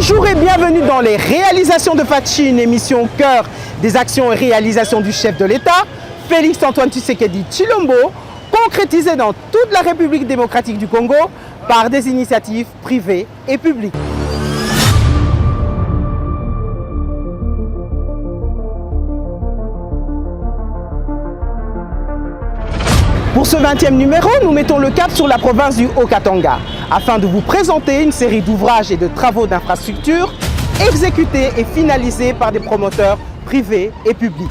Bonjour et bienvenue dans les réalisations de Fatchi, une émission au cœur des actions et réalisations du chef de l'État, Félix Antoine Tshisekedi Tshilombo, concrétisées dans toute la République démocratique du Congo par des initiatives privées et publiques. Pour ce 20e numéro, nous mettons le cap sur la province du Haut-Katanga afin de vous présenter une série d'ouvrages et de travaux d'infrastructures exécutés et finalisés par des promoteurs privés et publics.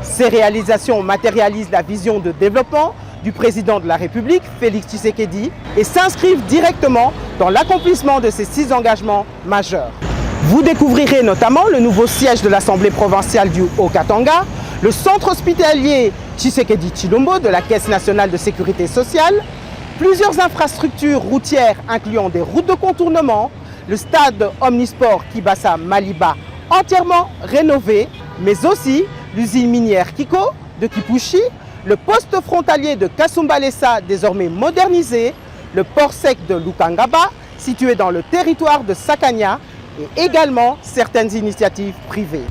Ces réalisations matérialisent la vision de développement du président de la République, Félix Tshisekedi, et s'inscrivent directement dans l'accomplissement de ces 6 engagements majeurs. Vous découvrirez notamment le nouveau siège de l'Assemblée provinciale du Haut-Katanga, le centre hospitalier Tshisekedi Tshilombo de la Caisse nationale de sécurité sociale, plusieurs infrastructures routières incluant des routes de contournement, le stade omnisport Kibasa Maliba entièrement rénové, mais aussi l'usine minière Kiko de Kipushi, le poste frontalier de Kasumbalesa désormais modernisé, le port sec de Lukangaba situé dans le territoire de Sakania et également certaines initiatives privées.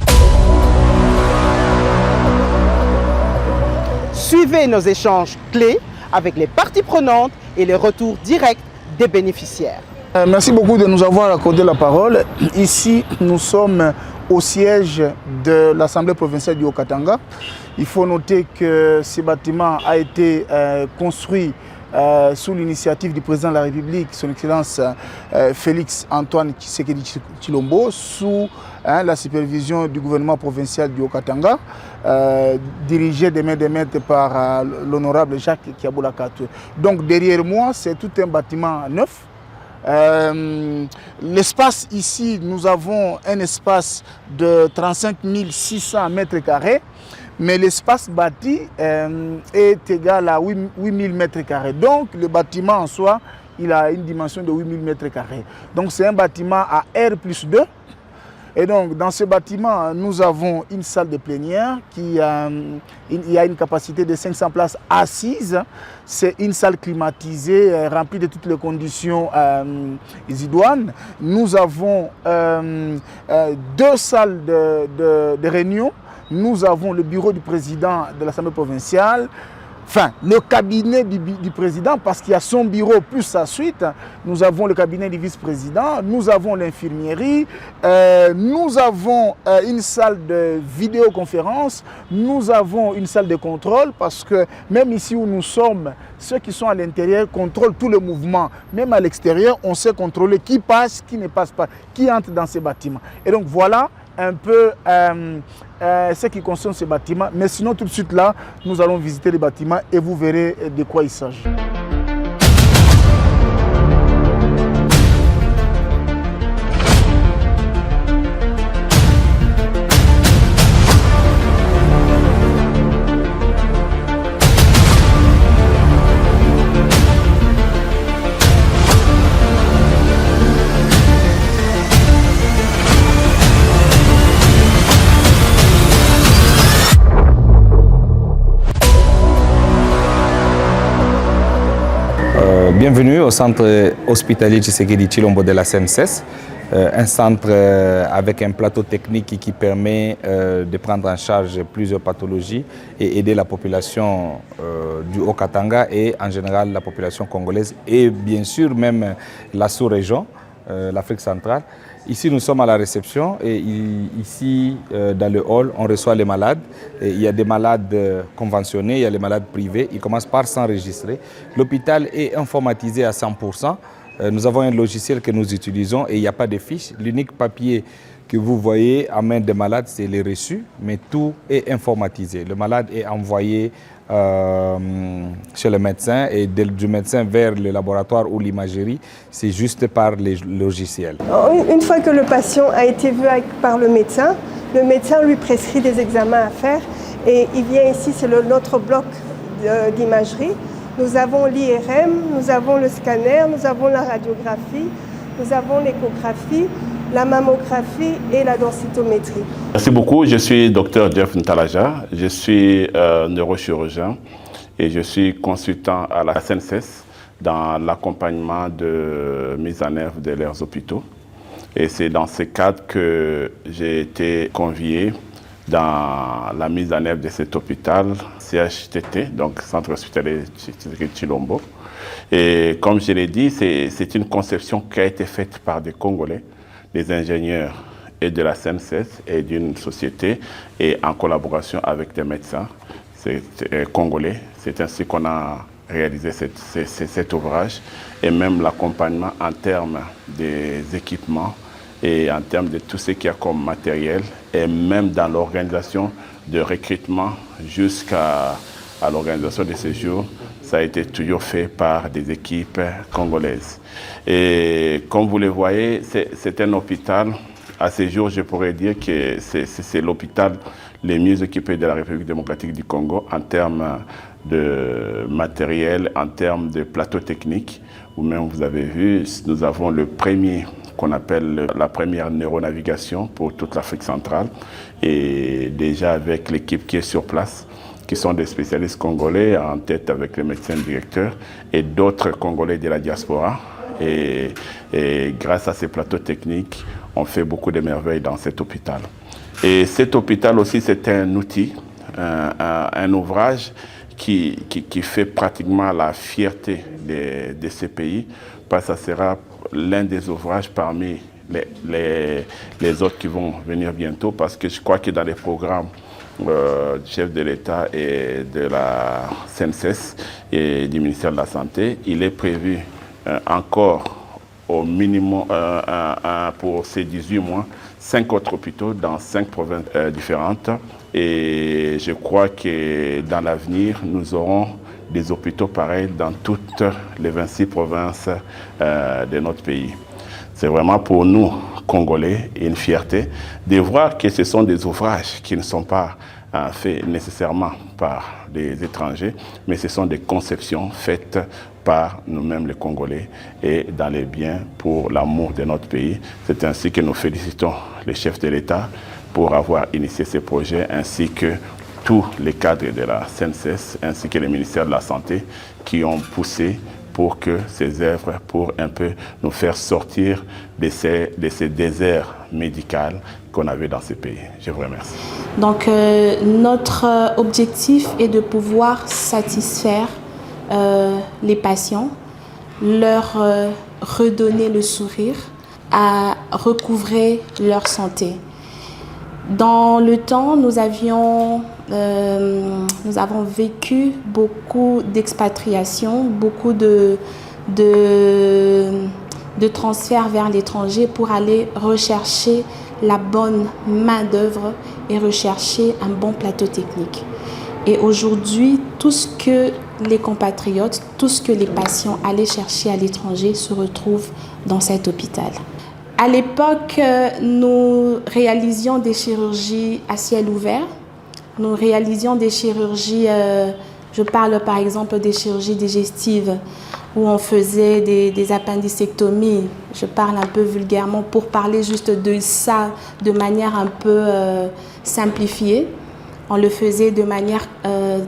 Suivez nos échanges clés avec les parties prenantes et les retours directs des bénéficiaires. Merci beaucoup de nous avoir accordé la parole. Ici, nous sommes au siège de l'Assemblée provinciale du Haut-Katanga. Il faut noter que ce bâtiment a été construit sous l'initiative du président de la République, son Excellence Félix Antoine Tshisekedi Tshilombo, sous la supervision du gouvernement provincial du Haut-Katanga, dirigé de main de maître par l'honorable Jacques Kiaboulakatou. Donc derrière moi, c'est tout un bâtiment neuf. L'espace ici, nous avons un espace de 35 600 mètres carrés. Mais l'espace bâti est égal à 8 000 mètres carrés. Donc le bâtiment en soi, il a une dimension de 8 000 mètres carrés. Donc c'est un bâtiment à R+2. Et donc dans ce bâtiment, nous avons une salle de plénière qui a une capacité de 500 places assises. C'est une salle climatisée, remplie de toutes les conditions idoines. Nous avons 2 salles de réunion. Nous avons le bureau du président de l'Assemblée provinciale, enfin le cabinet du président parce qu'il y a son bureau plus sa suite. Nous avons le cabinet du vice-président, nous avons l'infirmerie, nous avons une salle de vidéoconférence, nous avons une salle de contrôle parce que même ici où nous sommes, ceux qui sont à l'intérieur contrôlent tout le mouvement. Même à l'extérieur, on sait contrôler qui passe, qui ne passe pas, qui entre dans ces bâtiments. Et donc voilà un peu ce qui concerne ce bâtiment. Mais sinon, tout de suite là, nous allons visiter les bâtiments et vous verrez de quoi il s'agit. Bienvenue au centre hospitalier Tshisekedi Tshilombo de la CNSS, un centre avec un plateau technique qui permet de prendre en charge plusieurs pathologies et aider la population du Haut-Katanga et en général la population congolaise et bien sûr même la sous-région, l'Afrique centrale. Ici, nous sommes à la réception et ici, dans le hall, on reçoit les malades. Et il y a des malades conventionnés, il y a les malades privés. Ils commencent par s'enregistrer. L'hôpital est informatisé à 100%. Nous avons un logiciel que nous utilisons et il n'y a pas de fiches. L'unique papier que vous voyez à main des malades, c'est les reçus, mais tout est informatisé. Le malade est envoyé chez le médecin et du médecin vers le laboratoire ou l'imagerie, c'est juste par les logiciels. Une fois que le patient a été vu par le médecin lui prescrit des examens à faire et il vient ici, c'est notre bloc d'imagerie. Nous avons l'IRM, nous avons le scanner, nous avons la radiographie, nous avons l'échographie, la mammographie et la densitométrie. Merci beaucoup, je suis Dr Jeff Ntalaja, je suis neurochirurgien et je suis consultant à la CNSS dans l'accompagnement de mise en œuvre de leurs hôpitaux. Et c'est dans ce cadre que j'ai été convié dans la mise en œuvre de cet hôpital CHTT, donc Centre Hospitalier Tshilombo. Et comme je l'ai dit, c'est une conception qui a été faite par des Congolais, des ingénieurs et de la CNSS et d'une société et en collaboration avec des médecins congolais. C'est ainsi qu'on a réalisé cet ouvrage et même l'accompagnement en termes des équipements et en termes de tout ce qu'il y a comme matériel et même dans l'organisation de recrutement jusqu'à l'organisation de séjours, ça a été toujours fait par des équipes congolaises. Et comme vous le voyez, c'est un hôpital, à ce jour je pourrais dire que c'est l'hôpital le mieux équipé de la République démocratique du Congo en termes de matériel, en termes de plateau technique, ou même vous avez vu, nous avons le premier qu'on appelle la première neuronavigation pour toute l'Afrique centrale. Et déjà avec l'équipe qui est sur place, qui sont des spécialistes congolais, en tête avec le médecin directeur et d'autres Congolais de la diaspora. Et grâce à ces plateaux techniques, on fait beaucoup de merveilles dans cet hôpital. Et cet hôpital aussi, c'est un outil, un ouvrage qui fait pratiquement la fierté de ce pays, parce que ça sera l'un des ouvrages parmi les autres qui vont venir bientôt, parce que je crois que dans les programmes du chef de l'État et de la CNSS et du ministère de la Santé, il est prévu encore au minimum pour ces 18 mois, 5 autres hôpitaux dans 5 provinces différentes. Et je crois que dans l'avenir, nous aurons des hôpitaux pareils dans toutes les 26 provinces de notre pays. C'est vraiment pour nous, Congolais, une fierté de voir que ce sont des ouvrages qui ne sont pas faits nécessairement par des étrangers, mais ce sont des conceptions faites par nous-mêmes les Congolais et dans les biens pour l'amour de notre pays. C'est ainsi que nous félicitons les chefs de l'État pour avoir initié ces projets, ainsi que tous les cadres de la CNSS, ainsi que les ministères de la Santé qui ont poussé pour que ces œuvres, pour un peu nous faire sortir de ces déserts médicaux qu'on avait dans ces pays. Je vous remercie. Donc notre objectif est de pouvoir satisfaire les patients, leur redonner le sourire, à recouvrer leur santé. Dans le temps, nous avons vécu beaucoup d'expatriations, beaucoup de transferts vers l'étranger pour aller rechercher la bonne main-d'œuvre et rechercher un bon plateau technique. Et aujourd'hui, tout ce que les compatriotes, tout ce que les patients allaient chercher à l'étranger se retrouve dans cet hôpital. À l'époque, nous réalisions des chirurgies à ciel ouvert. Nous réalisions des chirurgies, je parle par exemple des chirurgies digestives, où on faisait des appendicectomies. Je parle un peu vulgairement pour parler juste de ça de manière un peu simplifiée. On le faisait de manière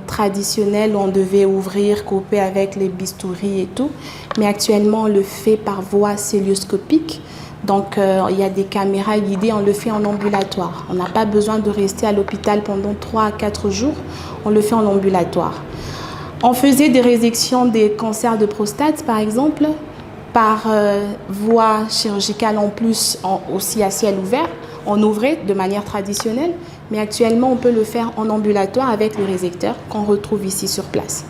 traditionnelle, on devait ouvrir, couper avec les bistouris et tout. Mais actuellement, on le fait par voie cœlioscopique. Donc, il y a des caméras guidées, on le fait en ambulatoire. On n'a pas besoin de rester à l'hôpital pendant 3 à 4 jours, on le fait en ambulatoire. On faisait des résections des cancers de prostate, par exemple, par voie chirurgicale en plus, aussi à ciel ouvert. On ouvrait de manière traditionnelle, mais actuellement, on peut le faire en ambulatoire avec le résecteur qu'on retrouve ici sur place.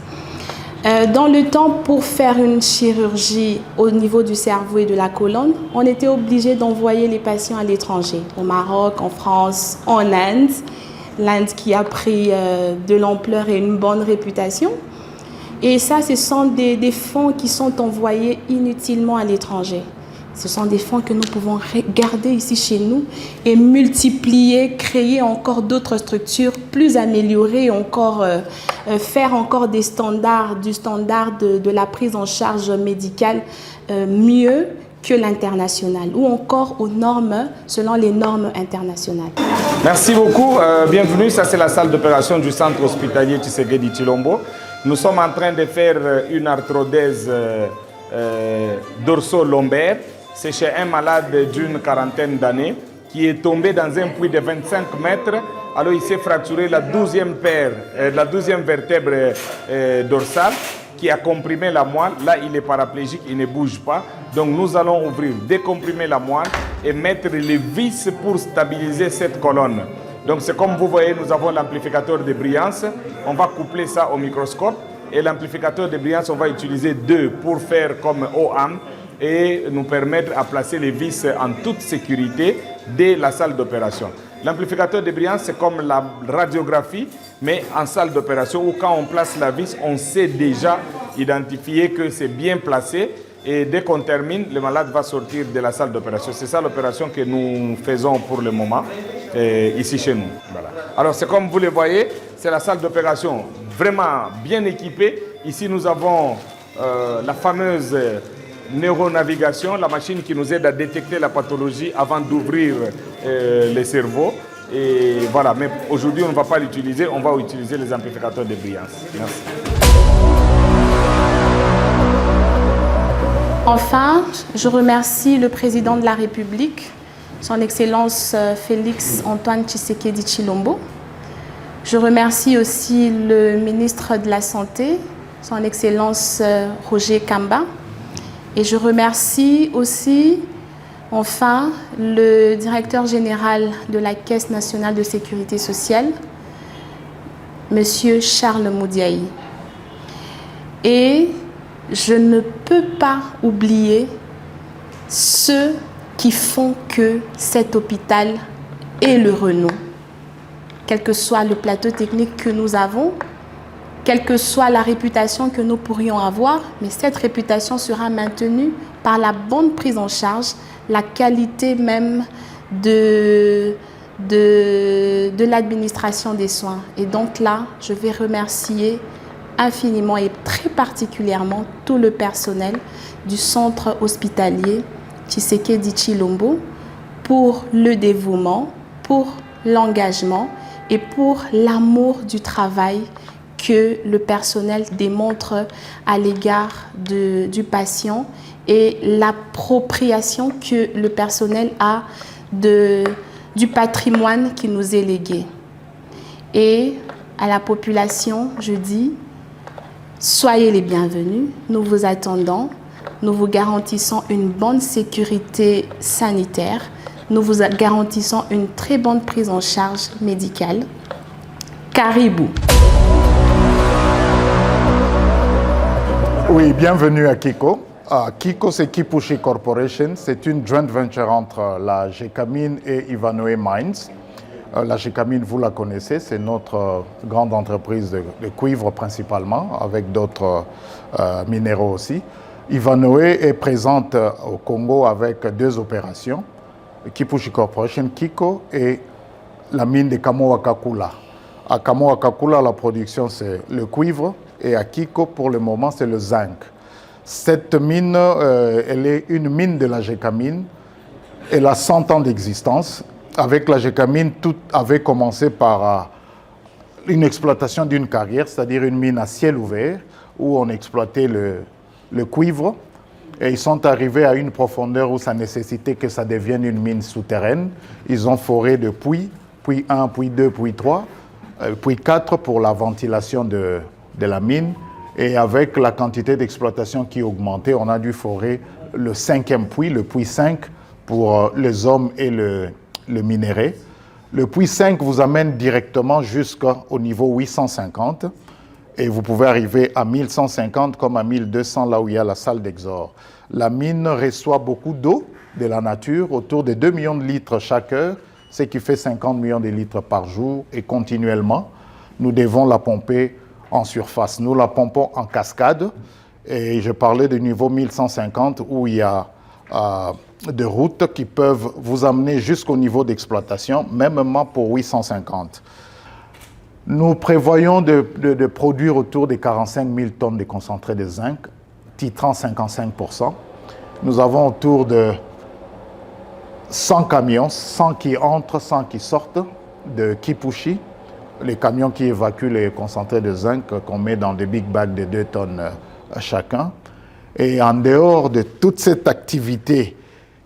Dans le temps, pour faire une chirurgie au niveau du cerveau et de la colonne, on était obligé d'envoyer les patients à l'étranger, au Maroc, en France, en Inde. L'Inde qui a pris de l'ampleur et une bonne réputation. Et ça, ce sont des fonds qui sont envoyés inutilement à l'étranger. Ce sont des fonds que nous pouvons garder ici chez nous et multiplier, créer encore d'autres structures plus améliorées, encore faire encore des standards, du standard de la prise en charge médicale mieux que l'international ou encore aux normes, selon les normes internationales. Merci beaucoup. Bienvenue. Ça, c'est la salle d'opération du centre hospitalier Tshisekedi Tshilombo. Nous sommes en train de faire une arthrodèse dorso-lombaire. C'est chez un malade d'une quarantaine d'années qui est tombé dans un puits de 25 mètres. Alors il s'est fracturé la 12e vertèbre dorsale qui a comprimé la moelle. Là, il est paraplégique, il ne bouge pas. Donc nous allons ouvrir, décomprimer la moelle et mettre les vis pour stabiliser cette colonne. Donc c'est comme vous voyez, nous avons l'amplificateur de brillance. On va coupler ça au microscope. Et l'amplificateur de brillance, on va utiliser 2 pour faire comme OAM et nous permettre à placer les vis en toute sécurité dès la salle d'opération. L'amplificateur de brillance, c'est comme la radiographie, mais en salle d'opération où quand on place la vis, on sait déjà identifier que c'est bien placé. Et dès qu'on termine, le malade va sortir de la salle d'opération. C'est ça l'opération que nous faisons pour le moment ici chez nous. Voilà. Alors c'est comme vous le voyez, c'est la salle d'opération vraiment bien équipée. Ici nous avons la fameuse neuronavigation, la machine qui nous aide à détecter la pathologie avant d'ouvrir le cerveau. Et voilà, mais aujourd'hui on ne va pas l'utiliser, on va utiliser les amplificateurs de brillance. Merci. Enfin, je remercie le président de la République, son Excellence Félix Antoine Tshisekedi Tshilombo. Je remercie aussi le ministre de la Santé, son Excellence Roger Kamba. Et je remercie aussi, enfin, le directeur général de la Caisse nationale de sécurité sociale, Monsieur Charles Moudiaï. Et je ne peux pas oublier ceux qui font que cet hôpital ait le renom. Quel que soit le plateau technique que nous avons, quelle que soit la réputation que nous pourrions avoir, mais cette réputation sera maintenue par la bonne prise en charge, la qualité même de l'administration des soins. Et donc là, je vais remercier infiniment et très particulièrement tout le personnel du centre hospitalier Tshisekedi Tshilombo pour le dévouement, pour l'engagement et pour l'amour du travail que le personnel démontre à l'égard du patient et l'appropriation que le personnel a du patrimoine qui nous est légué. Et à la population, je dis, soyez les bienvenus, nous vous attendons, nous vous garantissons une bonne sécurité sanitaire, nous vous garantissons une très bonne prise en charge médicale. Caribou. Oui, bienvenue à Kiko. Kiko, c'est Kipushi Corporation. C'est une joint venture entre la Gécamine et Ivanhoe Mines. La Gécamine, vous la connaissez, c'est notre grande entreprise de cuivre principalement, avec d'autres minéraux aussi. Ivanhoe est présente au Congo avec 2 opérations, Kipushi Corporation, Kiko, et la mine de Kamoa-Kakula. À Kamoa-Kakula, la production, c'est le cuivre, et à Kiko, pour le moment, c'est le zinc. Cette mine, elle est une mine de la Gécamine. Elle a 100 ans d'existence. Avec la Gécamine, tout avait commencé par une exploitation d'une carrière, c'est-à-dire une mine à ciel ouvert, où on exploitait le cuivre. Et ils sont arrivés à une profondeur où ça nécessitait que ça devienne une mine souterraine. Ils ont foré de puits 1, puits 2, puits 3, puits 4 pour la ventilation de la mine. Et avec la quantité d'exploitation qui augmentait, on a dû forer le 5e puits, le puits 5, pour les hommes et le minerai. Le puits 5 vous amène directement jusqu'au niveau 850 et vous pouvez arriver à 1150 comme à 1200 là où il y a la salle d'exor. La mine reçoit beaucoup d'eau de la nature, autour de 2 millions de litres chaque heure, ce qui fait 50 millions de litres par jour et continuellement. Nous devons la pomper en surface. Nous la pompons en cascade et je parlais du niveau 1150 où il y a de routes qui peuvent vous amener jusqu'au niveau d'exploitation, même pour 850. Nous prévoyons de produire autour de 45 000 tonnes de concentré de zinc, titrant 55%. Nous avons autour de 100 camions, 100 qui entrent, 100 qui sortent de Kipushi, les camions qui évacuent les concentrés de zinc qu'on met dans des big bags de 2 tonnes chacun. Et en dehors de toute cette activité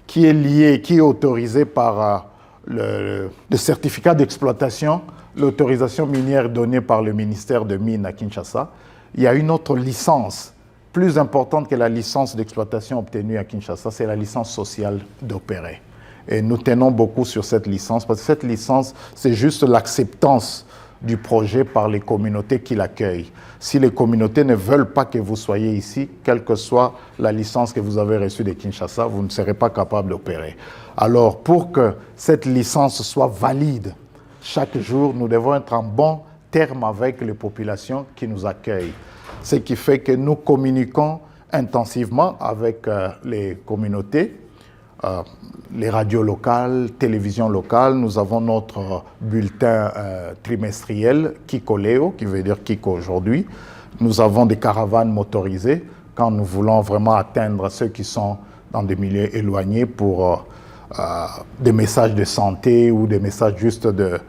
qui est liée, qui est autorisée par le certificat d'exploitation, l'autorisation minière donnée par le ministère de Mines à Kinshasa, il y a une autre licence plus importante que la licence d'exploitation obtenue à Kinshasa, c'est la licence sociale d'opérer. Et nous tenons beaucoup sur cette licence, parce que cette licence, c'est juste l'acceptance du projet par les communautés qui l'accueillent. Si les communautés ne veulent pas que vous soyez ici, quelle que soit la licence que vous avez reçue de Kinshasa, vous ne serez pas capable d'opérer. Alors, pour que cette licence soit valide, chaque jour, nous devons être en bon terme avec les populations qui nous accueillent. Ce qui fait que nous communiquons intensivement avec les communautés, les radios locales, télévisions locales. Nous avons notre bulletin trimestriel Kiko Léo, qui veut dire Kiko aujourd'hui. Nous avons des caravanes motorisées quand nous voulons vraiment atteindre ceux qui sont dans des milieux éloignés pour des messages de santé ou des messages juste de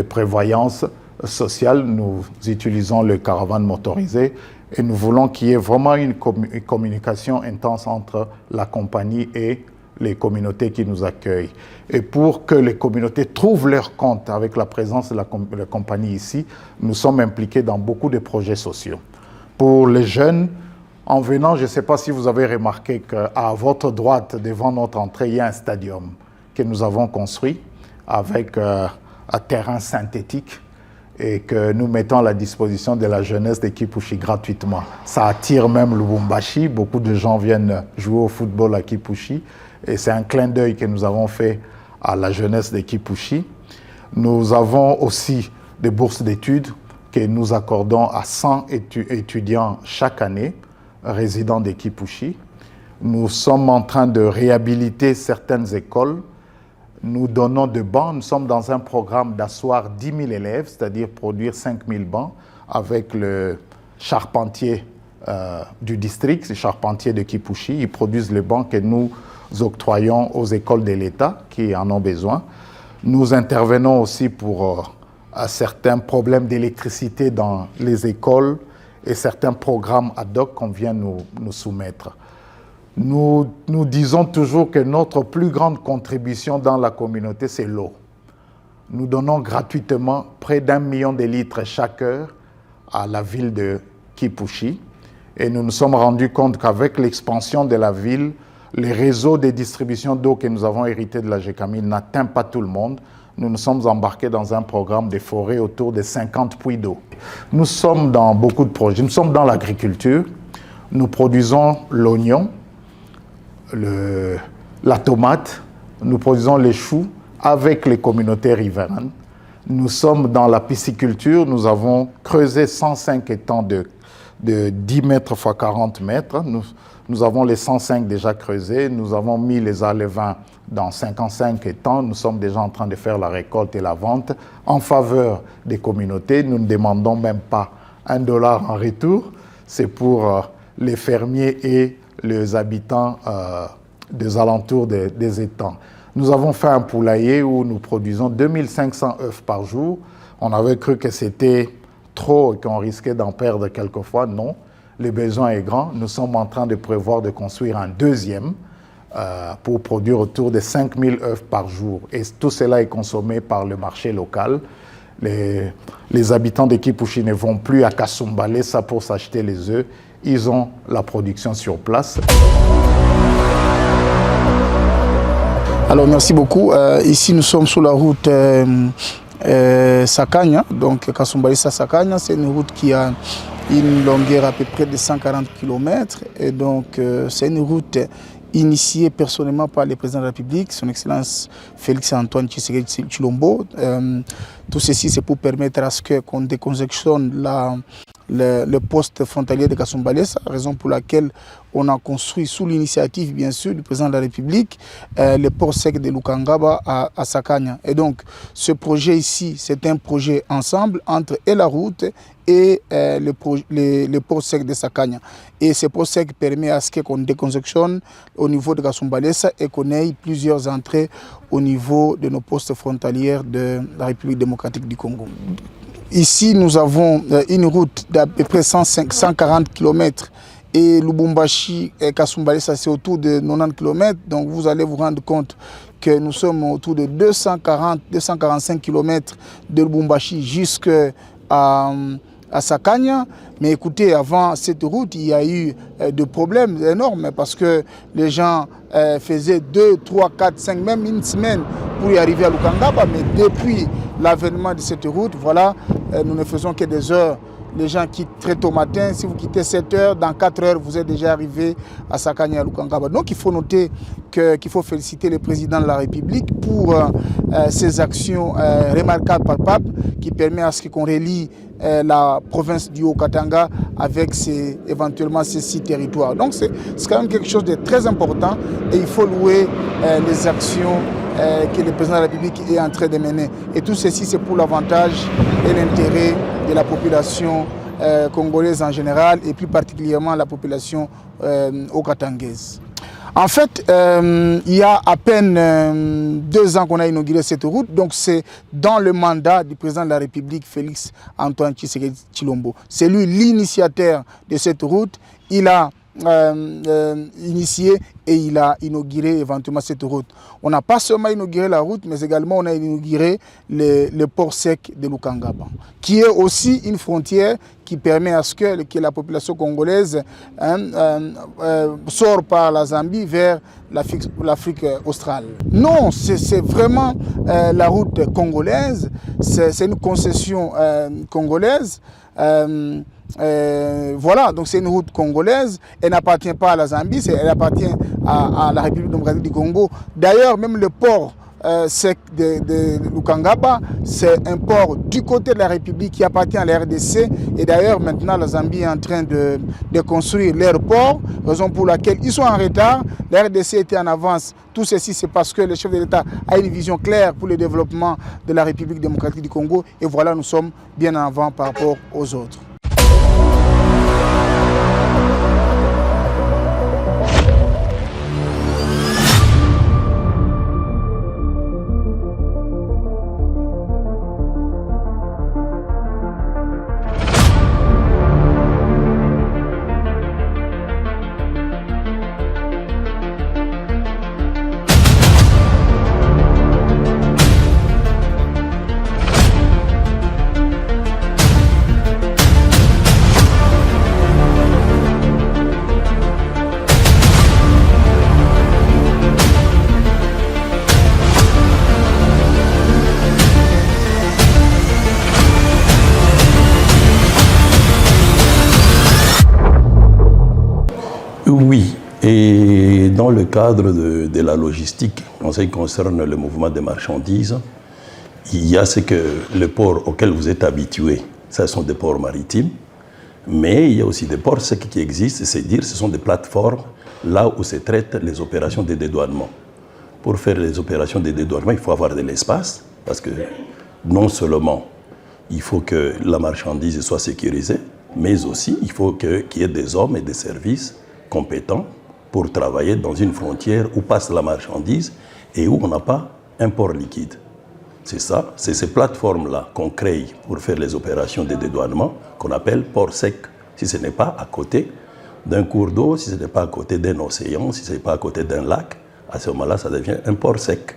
prévoyance sociale. Nous utilisons les caravanes motorisées et nous voulons qu'il y ait vraiment une communication intense entre la compagnie et les communautés qui nous accueillent. Et pour que les communautés trouvent leur compte avec la présence de la compagnie ici, nous sommes impliqués dans beaucoup de projets sociaux. Pour les jeunes, en venant, je ne sais pas si vous avez remarqué qu'à votre droite, devant notre entrée, il y a un stadium que nous avons construit avec un terrain synthétique et que nous mettons à la disposition de la jeunesse de Kipushi gratuitement. Ça attire même Lubumbashi. Beaucoup de gens viennent jouer au football à Kipushi. Et c'est un clin d'œil que nous avons fait à la jeunesse de Kipushi. Nous avons aussi des bourses d'études que nous accordons à 100 étudiants chaque année, résidents de Kipushi. Nous sommes en train de réhabiliter certaines écoles. Nous donnons des bancs. Nous sommes dans un programme d'asseoir 10 000 élèves, c'est-à-dire produire 5 000 bancs avec le charpentier du district, le charpentier de Kipushi. Ils produisent les bancs que nous octroyons aux écoles de l'État qui en ont besoin. Nous intervenons aussi pour certains problèmes d'électricité dans les écoles et certains programmes ad hoc qu'on vient nous soumettre. Nous disons toujours que notre plus grande contribution dans la communauté, c'est l'eau. Nous donnons gratuitement près d'1 million de litres chaque heure à la ville de Kipushi. Et nous nous sommes rendus compte qu'avec l'expansion de la ville, les réseaux de distribution d'eau que nous avons hérités de la GECAMIN n'atteignent pas tout le monde. Nous nous sommes embarqués dans un programme de forêt autour de 50 puits d'eau. Nous sommes dans beaucoup de projets. Nous sommes dans l'agriculture. Nous produisons l'oignon, la tomate, nous produisons les choux avec les communautés riveraines. Nous sommes dans la pisciculture. Nous avons creusé 105 étangs de 10 mètres x 40 mètres. Nous avons les 105 déjà creusés. Nous avons mis les alevins dans 55 étangs. Nous sommes déjà en train de faire la récolte et la vente en faveur des communautés. Nous ne demandons même pas $1 en retour. C'est pour les fermiers et les habitants des alentours des étangs. Nous avons fait un poulailler où nous produisons 2500 œufs par jour. On avait cru que c'était trop et qu'on risquait d'en perdre quelquefois. Non, le besoin est grand. Nous sommes en train de prévoir de construire un deuxième pour produire autour de 5000 œufs par jour. Et tout cela est consommé par le marché local. Les habitants de Kipushi ne vont plus à Kasumbalesa pour s'acheter les œufs. Ils ont la production sur place. Alors merci beaucoup. Ici nous sommes sur la route Sakanya, donc Kasumbalesa-Sakanya. C'est une route qui a une longueur à peu près de 140 km. Et donc c'est une route initiée personnellement par le président de la République, son Excellence Félix-Antoine Tshisekedi Tshilombo. Tout ceci, c'est pour permettre à ce qu'on décongestionne le poste frontalier de Kasumbalesa, raison pour laquelle on a construit sous l'initiative, bien sûr, du président de la République, le port sec de Lukangaba à Sakanya. Et donc, ce projet ici, c'est un projet ensemble entre la route et le port sec de Sakanya. Et ce port sec permet à ce qu'on décongestionne au niveau de Kasumbalesa et qu'on ait plusieurs entrées au niveau de nos postes frontalières de la République démocratique du Congo. Ici, nous avons une route d'à peu près 140 km et Lubumbashi et Kasumbalesa, ça c'est autour de 90 km. Donc vous allez vous rendre compte que nous sommes autour de 240-245 km de Lubumbashi jusqu'à Sakanya. Mais écoutez, avant cette route, il y a eu des problèmes énormes parce que les gens faisaient 2, 3, 4, 5, même une semaine pour y arriver à Lukangaba. Mais depuis l'avènement de cette route, voilà, nous ne faisons que des heures. Les gens quittent très tôt matin. Si vous quittez 7 heures, dans 4 heures, vous êtes déjà arrivé à Sakanya, à Lukangaba. Donc il faut noter qu'il faut féliciter le président de la République pour ses actions remarquables, palpables, qui permettent à ce qu'on relie la province du Haut-Katanga avec éventuellement ces 6 territoires. Donc c'est quand même quelque chose de très important et il faut louer les actions que le président de la République est en train de mener. Et tout ceci, c'est pour l'avantage et l'intérêt de la population congolaise en général et plus particulièrement la population haut-katangaise. En fait, il y a à peine 2 ans qu'on a inauguré cette route, donc c'est dans le mandat du président de la République, Félix Antoine Tshisekedi Tshilombo. C'est lui l'initiateur de cette route. Il a initié et il a inauguré éventuellement cette route. On n'a pas seulement inauguré la route, mais également on a inauguré le port sec de Lukangaba, qui est aussi une frontière qui permet à ce que la population congolaise sort par la Zambie vers l'Afrique australe. Non, c'est vraiment la route congolaise, c'est une concession congolaise. Voilà, donc c'est une route congolaise, elle n'appartient pas à la Zambie, elle appartient à la République démocratique du Congo. D'ailleurs, même le port sec de Lukangaba, c'est un port du côté de la République qui appartient à la RDC. Et d'ailleurs, maintenant, la Zambie est en train de construire leur port, raison pour laquelle ils sont en retard. La RDC était en avance. Tout ceci, c'est parce que le chef de l'État a une vision claire pour le développement de la République démocratique du Congo. Et voilà, nous sommes bien en avant par rapport aux autres. Oui, et dans le cadre de la logistique, en ce qui concerne le mouvement des marchandises, il y a ce que les ports auxquels vous êtes habitués, ce sont des ports maritimes, mais il y a aussi des ports secs qui existent, c'est-à-dire ce sont des plateformes là où se traitent les opérations de dédouanement. Pour faire les opérations de dédouanement, il faut avoir de l'espace, parce que non seulement il faut que la marchandise soit sécurisée, mais aussi il faut qu'il y ait des hommes et des services compétents pour travailler dans une frontière où passe la marchandise et où on n'a pas un port liquide. C'est ça, c'est ces plateformes-là qu'on crée pour faire les opérations de dédouanement qu'on appelle port sec. Si ce n'est pas à côté d'un cours d'eau, si ce n'est pas à côté d'un océan, si ce n'est pas à côté d'un lac, à ce moment-là, ça devient un port sec.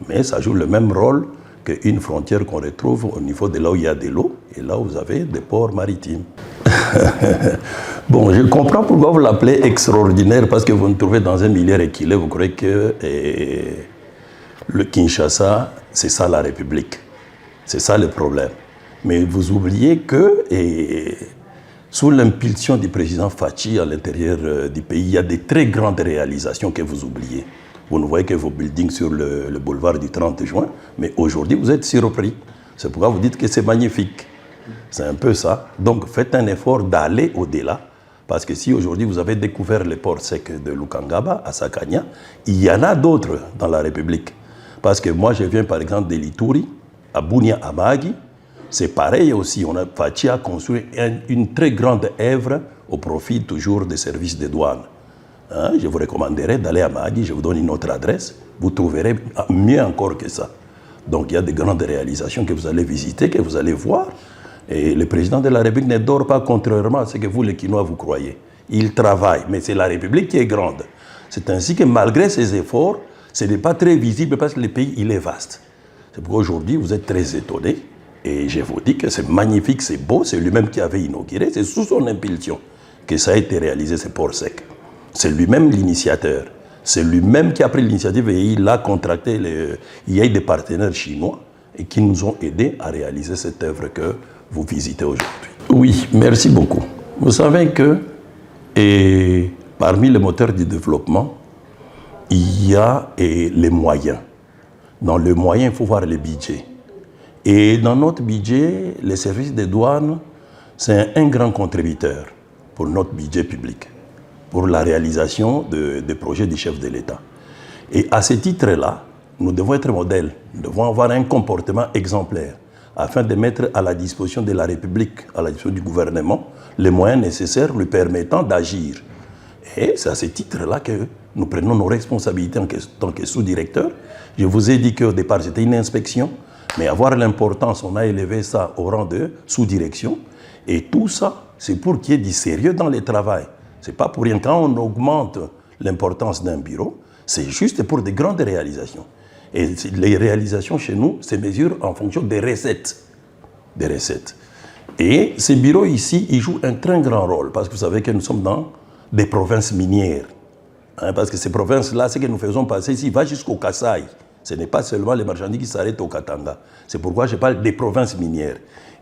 Mais ça joue le même rôle qu'une frontière qu'on retrouve au niveau de là où il y a de l'eau et là où vous avez des ports maritimes. Bon, je comprends pourquoi vous l'appelez extraordinaire, parce que vous nous trouvez dans un milieu équilibré, vous croyez que le Kinshasa, c'est ça la République. C'est ça le problème. Mais vous oubliez que, sous l'impulsion du président Fachi à l'intérieur du pays, il y a des très grandes réalisations que vous oubliez. Vous ne voyez que vos buildings sur le boulevard du 30 juin, mais aujourd'hui vous êtes surpris. C'est pourquoi vous dites que c'est magnifique. C'est un peu ça. Donc faites un effort d'aller au-delà. Parce que si aujourd'hui vous avez découvert les ports secs de Lukangaba à Sakanya, il y en a d'autres dans la République. Parce que moi je viens par exemple de l'Ituri, à Bunia Amagi, c'est pareil aussi. Fachi a construit une très grande œuvre au profit toujours des services de douane. hein, je vous recommanderais d'aller à Mahadi, je vous donne une autre adresse, vous trouverez mieux encore que ça. Donc il y a de grandes réalisations que vous allez visiter, que vous allez voir. Et le président de la République ne dort pas, contrairement à ce que vous, les Quinois, vous croyez. Il travaille, mais c'est la République qui est grande. C'est ainsi que malgré ses efforts, ce n'est pas très visible parce que le pays, il est vaste. C'est pourquoi aujourd'hui, vous êtes très étonnés. Et je vous dis que c'est magnifique, c'est beau, c'est lui-même qui avait inauguré, c'est sous son impulsion que ça a été réalisé, ce port sec. C'est lui-même l'initiateur. C'est lui-même qui a pris l'initiative et il a contracté, il y a eu des partenaires chinois et qui nous ont aidés à réaliser cette œuvre que vous visitez aujourd'hui. Oui, merci beaucoup. Vous savez que parmi les moteurs du développement, il y a les moyens. Dans le moyen, il faut voir les budgets. Et dans notre budget, les services des douanes, c'est un grand contributeur pour notre budget public, pour la réalisation des projets du chef de l'État. Et à ce titre-là, nous devons être modèles, nous devons avoir un comportement exemplaire afin de mettre à la disposition de la République, à la disposition du gouvernement, les moyens nécessaires lui permettant d'agir. Et c'est à ce titre-là que nous prenons nos responsabilités en tant que sous-directeur. Je vous ai dit qu'au départ, c'était une inspection, mais avoir l'importance, on a élevé ça au rang de sous-direction. Et tout ça, c'est pour qu'il y ait du sérieux dans le travail. Ce n'est pas pour rien. Quand on augmente l'importance d'un bureau, c'est juste pour de grandes réalisations. Et les réalisations chez nous se mesurent en fonction des recettes. Des recettes. Et ces bureaux ici, ils jouent un très grand rôle, parce que vous savez que nous sommes dans des provinces minières. Hein, parce que ces provinces-là, ce que nous faisons passer ici, va jusqu'au Kasaï. Ce n'est pas seulement les marchandises qui s'arrêtent au Katanga. C'est pourquoi je parle des provinces minières.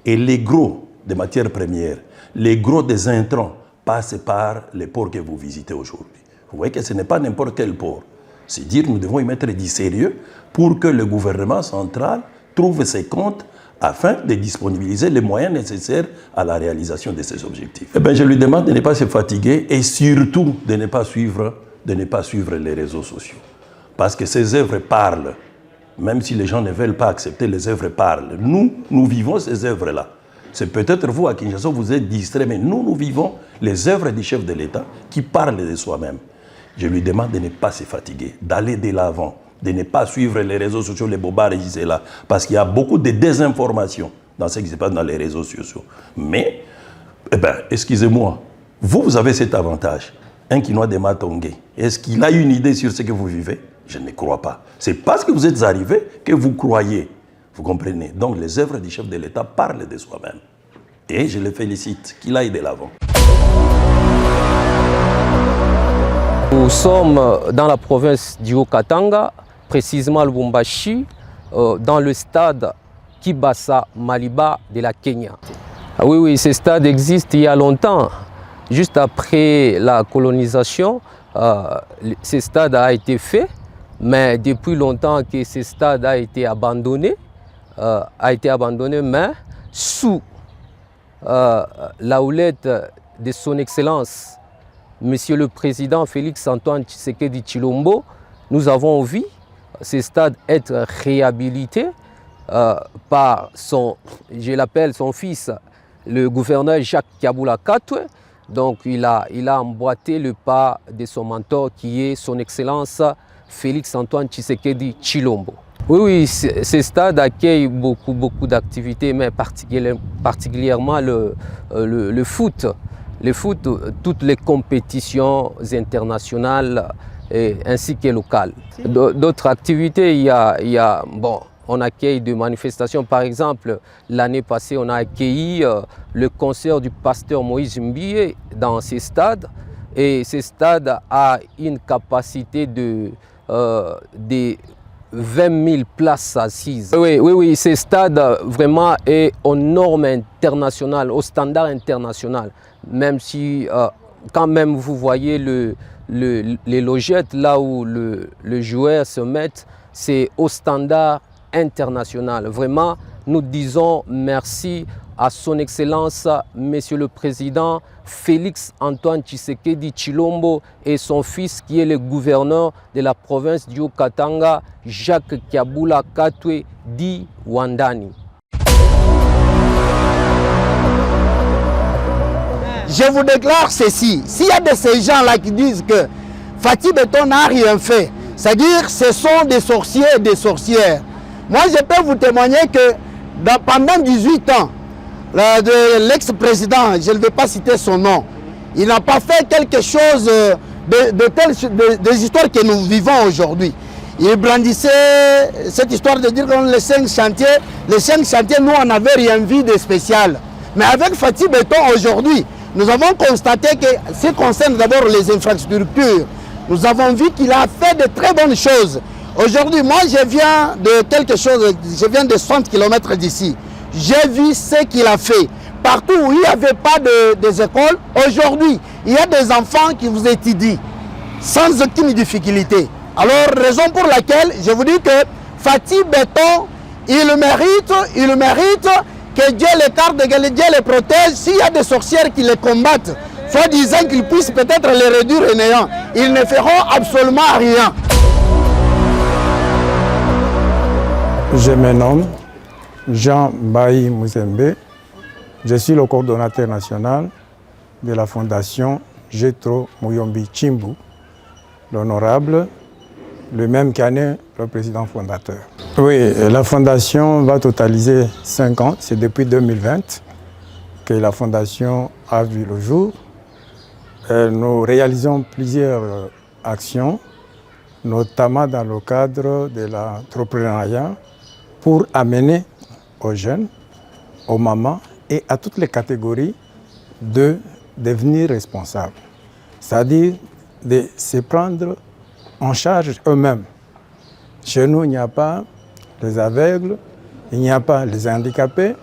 Et les gros des matières premières, les gros des intrants passent par les ports que vous visitez aujourd'hui. Vous voyez que ce n'est pas n'importe quel port. C'est dire que nous devons y mettre du sérieux pour que le gouvernement central trouve ses comptes afin de disponibiliser les moyens nécessaires à la réalisation de ces objectifs. Eh bien, je lui demande de ne pas se fatiguer et surtout de ne pas suivre les réseaux sociaux. Parce que ces œuvres parlent. Même si les gens ne veulent pas accepter, les œuvres parlent. Nous vivons ces œuvres-là. C'est peut-être vous, à Kinshasa, vous êtes distraits, mais nous vivons les œuvres du chef de l'État qui parlent de soi-même. Je lui demande de ne pas se fatiguer, d'aller de l'avant, de ne pas suivre les réseaux sociaux, les bobards et là, parce qu'il y a beaucoup de désinformation dans ce qui se passe dans les réseaux sociaux. Mais, excusez-moi, vous avez cet avantage. Un Quinois de Matongé, est-ce qu'il a une idée sur ce que vous vivez? Je ne crois pas. C'est parce que vous êtes arrivé que vous croyez. Vous comprenez? Donc les œuvres du chef de l'État parlent de soi-même. Et je le félicite qu'il aille de l'avant. Nous sommes dans la province du Haut-Katanga, précisément à Lubumbashi, dans le stade Kibasa Maliba de la Kenya. Ah oui, ce stade existe il y a longtemps. Juste après la colonisation, ce stade a été fait, mais depuis longtemps que ce stade a été abandonné, mais sous la houlette de son Excellence, Monsieur le Président Félix-Antoine Tshisekedi Tshilombo, nous avons vu ce stade être réhabilité par je l'appelle son fils, le gouverneur Jacques Kabula Katwe. Donc il a emboîté le pas de son mentor qui est son Excellence Félix-Antoine Tshisekedi Tshilombo. Oui, ce stade accueille beaucoup d'activités, mais particulièrement le foot. Le foot, toutes les compétitions internationales ainsi que locales. D'autres activités, on accueille des manifestations. Par exemple, l'année passée, on a accueilli le concert du pasteur Moïse Mbie dans ce stade. Et ce stade a une capacité de 20 000 places assises. Oui, ce stade vraiment est aux normes internationales, au standard international. Même si, quand même, vous voyez les logettes, là où le joueur se met, c'est au standard international. Vraiment, nous disons merci à son Excellence, Monsieur le Président Félix-Antoine Tshisekedi Tshilombo et son fils qui est le gouverneur de la province du Haut-Katanga, Jacques Kabula Katwe dit Wandani. Je vous déclare ceci, s'il y a de ces gens-là qui disent que Fatih Beton n'a rien fait. C'est-à-dire ce sont des sorciers et des sorcières. Moi, je peux vous témoigner que pendant 18 ans, de l'ex-président, je ne vais pas citer son nom, il n'a pas fait quelque chose des histoires que nous vivons aujourd'hui. Il brandissait cette histoire de dire que les 5 chantiers, nous, on n'avait rien vu de spécial. Mais avec Fatih Beton aujourd'hui, nous avons constaté que ce qui concerne d'abord les infrastructures, nous avons vu qu'il a fait de très bonnes choses. Aujourd'hui, moi, je viens de 60 km d'ici. J'ai vu ce qu'il a fait. Partout où il n'y avait pas des écoles, aujourd'hui, il y a des enfants qui vous étudient sans aucune difficulté. Alors, raison pour laquelle je vous dis que Fatih Beton, il mérite que Dieu les garde, que Dieu les protège. S'il y a des sorcières qui les combattent, soit disant qu'ils puissent peut-être les réduire au néant, ils ne feront absolument rien. Je me nomme Jean Baï Mouzembe. Je suis le coordonnateur national de la fondation Jetro Muyombi Chimbu, l'honorable, le même qu'année le président fondateur. Oui, la fondation va totaliser 5 ans. C'est depuis 2020 que la fondation a vu le jour. Nous réalisons plusieurs actions, notamment dans le cadre de l'entrepreneuriat, pour amener aux jeunes, aux mamans et à toutes les catégories de devenir responsables. C'est-à-dire de se prendre en charge eux-mêmes. Chez nous, il n'y a pas les aveugles, il n'y a pas les handicapés.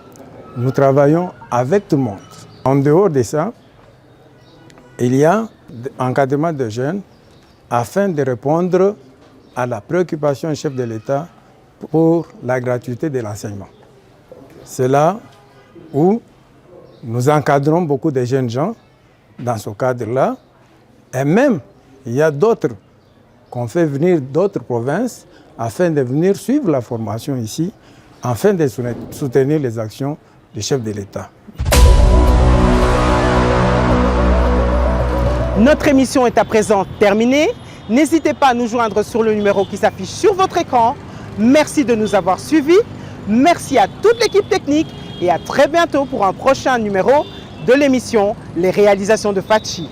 Nous travaillons avec tout le monde. En dehors de ça, il y a l'encadrement de jeunes afin de répondre à la préoccupation du chef de l'État pour la gratuité de l'enseignement. C'est là où nous encadrons beaucoup de jeunes gens dans ce cadre-là. Et même, il y a d'autres qu'on fait venir d'autres provinces afin de venir suivre la formation ici, afin de soutenir les actions du chef de l'État. Notre émission est à présent terminée. N'hésitez pas à nous joindre sur le numéro qui s'affiche sur votre écran. Merci de nous avoir suivis. Merci à toute l'équipe technique et à très bientôt pour un prochain numéro de l'émission Les réalisations de Fatchi.